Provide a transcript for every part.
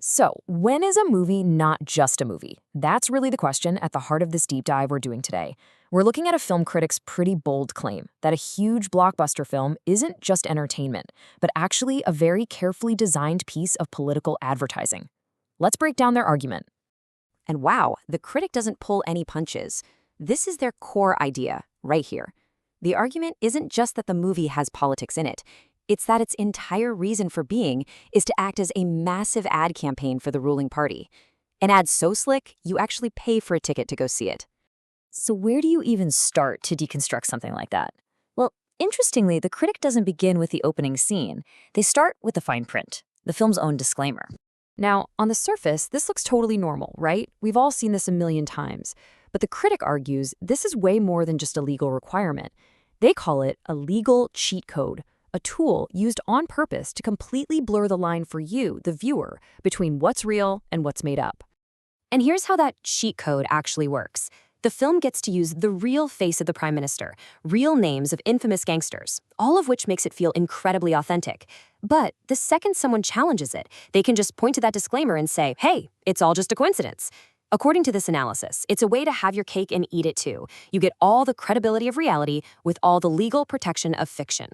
So, when is a movie not just a movie? That's really the question at the heart of this deep dive we're doing today. We're looking at a film critic's pretty bold claim that a huge blockbuster film isn't just entertainment, but actually a very carefully designed piece of political advertising. Let's break down their argument. And wow, the critic doesn't pull any punches. This is their core idea, right here. The argument isn't just that the movie has politics in it. It's that its entire reason for being is to act as a massive ad campaign for the ruling party. An ad so slick, you actually pay for a ticket to go see it. So where do you even start to deconstruct something like that? Well, interestingly, the critic doesn't begin with the opening scene. They start with the fine print, the film's own disclaimer. Now, on the surface, this looks totally normal, right? We've all seen this a million times. But the critic argues this is way more than just a legal requirement. They call it a legal cheat code, a tool used on purpose to completely blur the line for you, the viewer, between what's real and what's made up. And here's how that cheat code actually works. The film gets to use the real face of the prime minister, real names of infamous gangsters, all of which makes it feel incredibly authentic. But the second someone challenges it, they can just point to that disclaimer and say, hey, it's all just a coincidence. According to this analysis, it's a way to have your cake and eat it too. You get all the credibility of reality with all the legal protection of fiction.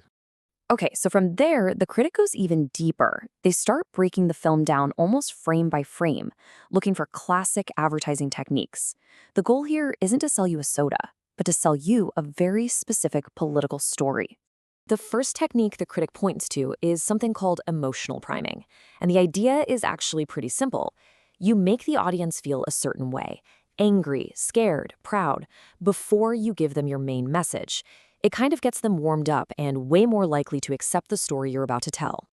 Okay, so from there, the critic goes even deeper. They start breaking the film down almost frame by frame, looking for classic advertising techniques. The goal here isn't to sell you a soda, but to sell you a very specific political story. The first technique the critic points to is something called emotional priming. And the idea is actually pretty simple. You make the audience feel a certain way, angry, scared, proud, before you give them your main message. It kind of gets them warmed up and way more likely to accept the story you're about to tell.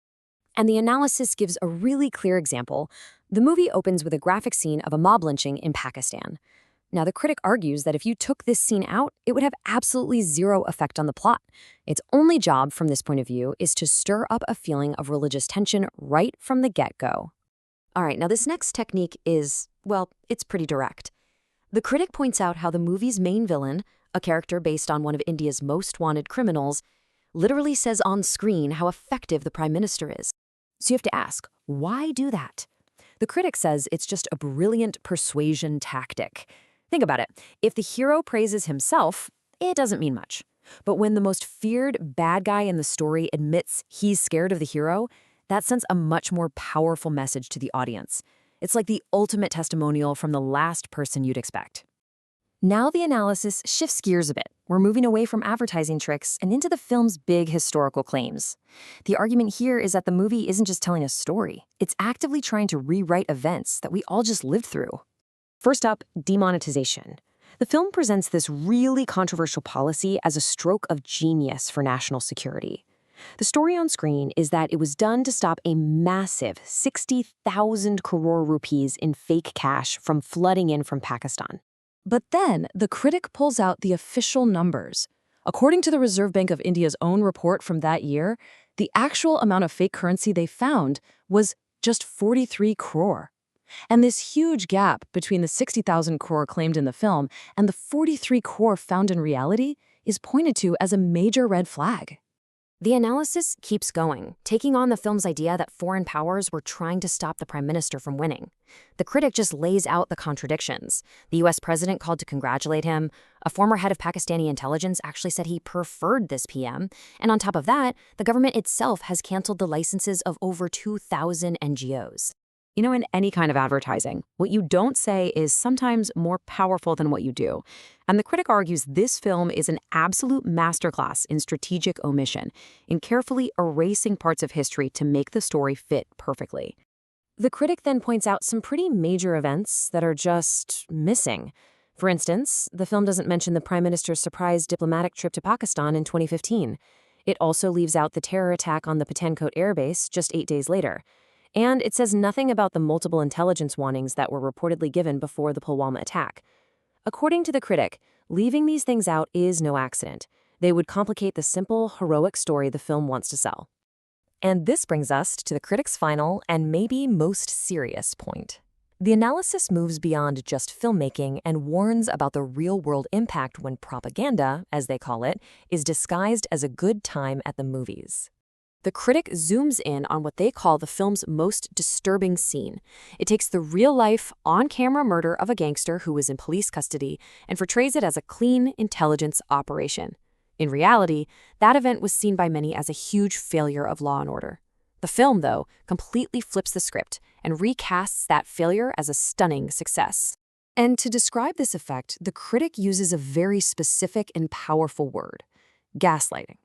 And the analysis gives a really clear example. The movie opens with a graphic scene of a mob lynching in Pakistan. Now, the critic argues that if you took this scene out, it would have absolutely zero effect on the plot. Its only job from this point of view is to stir up a feeling of religious tension right from the get-go. All right, now this next technique is, well, it's pretty direct. The critic points out how the movie's main villain, a character based on one of India's most wanted criminals, literally says on screen how effective the prime minister is. So you have to ask, why do that? The critic says it's just a brilliant persuasion tactic. Think about it. If the hero praises himself, it doesn't mean much. But when the most feared bad guy in the story admits he's scared of the hero, that sends a much more powerful message to the audience. It's like the ultimate testimonial from the last person you'd expect. Now the analysis shifts gears a bit. We're moving away from advertising tricks and into the film's big historical claims. The argument here is that the movie isn't just telling a story. It's actively trying to rewrite events that we all just lived through. First up, demonetization. The film presents this really controversial policy as a stroke of genius for national security. The story on screen is that it was done to stop a massive 60,000 crore rupees in fake cash from flooding in from Pakistan. But then the critic pulls out the official numbers. According to the Reserve Bank of India's own report from that year, the actual amount of fake currency they found was just 43 crore. And this huge gap between the 60,000 crore claimed in the film and the 43 crore found in reality is pointed to as a major red flag. The analysis keeps going, taking on the film's idea that foreign powers were trying to stop the prime minister from winning. The critic just lays out the contradictions. The US president called to congratulate him. A former head of Pakistani intelligence actually said he preferred this PM. And on top of that, the government itself has canceled the licenses of over 2,000 NGOs. You know, in any kind of advertising, what you don't say is sometimes more powerful than what you do. And the critic argues this film is an absolute masterclass in strategic omission, in carefully erasing parts of history to make the story fit perfectly. The critic then points out some pretty major events that are just missing. For instance, the film doesn't mention the prime minister's surprise diplomatic trip to Pakistan in 2015. It also leaves out the terror attack on the Pentagon Air Base just 8 days later. And it says nothing about the multiple intelligence warnings that were reportedly given before the Pulwama attack. According to the critic, leaving these things out is no accident. They would complicate the simple, heroic story the film wants to sell. And this brings us to the critic's final and maybe most serious point. The analysis moves beyond just filmmaking and warns about the real-world impact when propaganda, as they call it, is disguised as a good time at the movies. the critic zooms in on what they call the film's most disturbing scene. It takes the real-life, on-camera murder of a gangster who was in police custody and portrays it as a clean intelligence operation. In reality, that event was seen by many as a huge failure of law and order. The film, though, completely flips the script and recasts that failure as a stunning success. And to describe this effect, the critic uses a very specific and powerful word: gaslighting.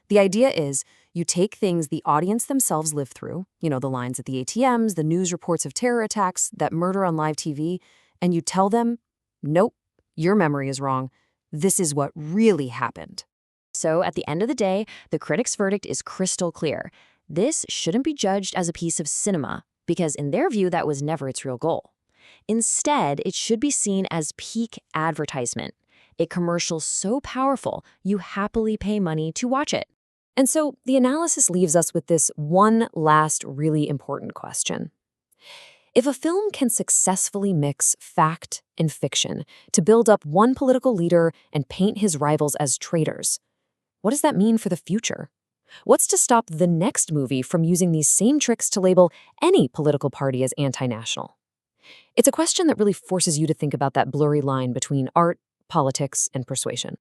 The idea is you take things the audience themselves lived through, the lines at the ATMs, the news reports of terror attacks, that murder on live TV, and you tell them, nope, your memory is wrong. This is what really happened. So at the end of the day, the critic's verdict is crystal clear. This shouldn't be judged as a piece of cinema, because in their view, that was never its real goal. Instead, it should be seen as peak advertisement, a commercial so powerful you happily pay money to watch it. And so the analysis leaves us with this one last really important question. If a film can successfully mix fact and fiction to build up one political leader and paint his rivals as traitors, what does that mean for the future? What's to stop the next movie from using these same tricks to label any political party as anti-national? It's a question that really forces you to think about that blurry line between art, politics, and persuasion.